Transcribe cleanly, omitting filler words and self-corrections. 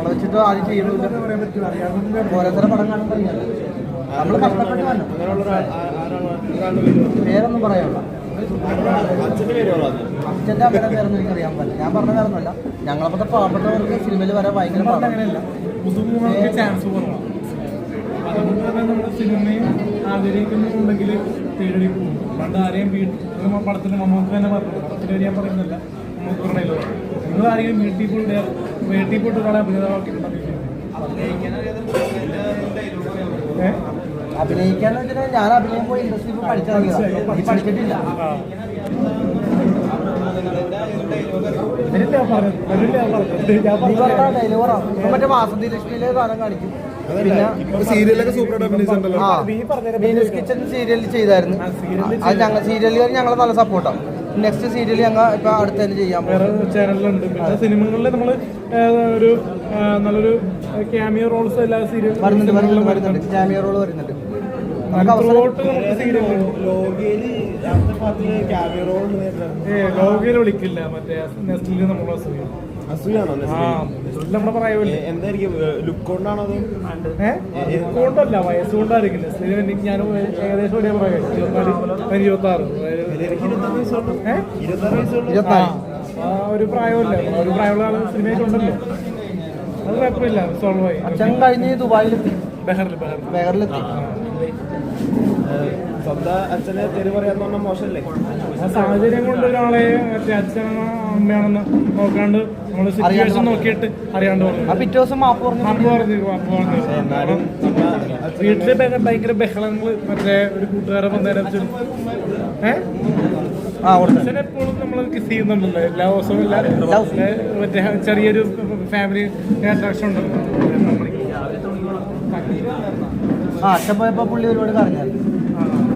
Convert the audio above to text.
ഞങ്ങളെ വെച്ചിട്ട് ആദ്യം ചെയ്യുന്നില്ല. ഓരോരുത്തരുടെ പടം കാണുമ്പോൾ നമ്മൾ കഷ്ടപ്പെട്ട് വന്നു. പേരൊന്നും പറയാനുള്ള അച്ഛൻ്റെ അമ്മയുടെ പേരൊന്നും എനിക്കറിയാൻ പറ്റില്ല. ഞാൻ പറഞ്ഞ പേരൊന്നുമല്ല. ഞങ്ങളപ്പോഴത്തെ പാവപ്പെട്ടവർക്ക് സിനിമയിൽ വരാൻ ഭയങ്കര അങ്ങനെയല്ല, പുതുമുഖങ്ങൾക്ക് ചാൻസ് കുറവാണ്. അതുകൊണ്ട് തന്നെ നമ്മുടെ സിനിമയും ആഗ്രഹിക്കുന്നുണ്ടെങ്കിൽ തേടി പോകും. പണ്ട് ആരെയും പടത്തിന് മമ്മൂക്ക് തന്നെ പറഞ്ഞു, പടത്തിന് വരെ ഞാൻ പറയുന്നില്ല, മമ്മൂക്ക് പറഞ്ഞല്ലോ, നിങ്ങൾ ആരെങ്കിലും വീട്ടിൽ പോയിട്ട് ഒരാളെ അഭിനേതാവാക്കിയിട്ടുണ്ടെങ്കിൽ അഭിനയിക്കാന്ന് വെച്ചാൽ ഞാൻ അഭിനയം പോയി ഇൻഡസ്ട്രിയിൽ പഠിച്ചിട്ടില്ല. മറ്റേ വാസന്തി ലക്ഷ്മിയിലെ ഗാനം കാണിക്കും. പിന്നെ സീരിയലൊക്കെ സൂപ്പർ കിച്ചൺ സീരിയൽ ചെയ്തായിരുന്നു. അത് ഞങ്ങൾ സീരിയലുകാർ ഞങ്ങളെ നല്ല സപ്പോർട്ടാണ്. നെക്സ്റ്റ് സീരിയൽ ഞങ്ങൾ ഇപ്പൊ അടുത്ത് തന്നെ ചെയ്യാൻ വേറെ ചാനലിലുണ്ട്. പിന്നെ സിനിമകളിൽ നമ്മൾ ഒരു നല്ലൊരു ക്യാമിയോ റോൾസ് എല്ലാ സീരിയൽ വരുന്നുണ്ട്. ക്യാമിയോ റോൾ വരുന്നുണ്ട്. ലോകയിൽ വിളിക്കില്ല, മറ്റേ നെസ്റ്റില് നമ്മൾ നമ്മളെ പറയുമല്ലേ. എന്തായിരിക്കും ലുക്ക് കൊണ്ടാണോ കൊണ്ടല്ല, വയസ്സുകൊണ്ടായിരിക്കും. നെസ്റ്റില് ഞാൻ ഏകദേശം ഒരേ പറയാം, 26 ഒരു പ്രായമല്ല. ഒരു പ്രായമുള്ള ആള് സിനിമയിലുണ്ടല്ലോ, അത് കുഴപ്പമില്ല, സോൾവ് ആയി. അച്ഛൻ കഴിഞ്ഞ് ദുബായിലെത്തി, ബഹറിലെത്തി. സ്വന്തം അച്ഛനെ തെറി പറയാന്ന് പറഞ്ഞാൽ മോശമല്ലേ? ആ സാഹചര്യം കൊണ്ട് ഒരാളെ മറ്റേ അച്ഛനാണോ അമ്മയാണെന്ന് നോക്കാണ്ട് നമ്മള് സിറ്റുവേഷൻ നോക്കിയിട്ട് അറിയാണ്ട് പറഞ്ഞു. പിറ്റേ ദിവസം മാപ്പ് പറഞ്ഞു. വീട്ടില് ഭയങ്കര ബഹളങ്ങള്, മറ്റേ ഒരു കൂട്ടുകാരെ വന്നേരം എപ്പോഴും നമ്മൾ കിസ് ചെയ്യുന്നുണ്ടല്ലോ എല്ലാ ദിവസവും. മറ്റേ ചെറിയൊരു ഫാമിലി അട്രാക്ഷൻ ഉണ്ടല്ലോ. അച്ഛൻ പോയപ്പോ പുള്ളി ഒരുപാട് പറഞ്ഞായിരുന്നു.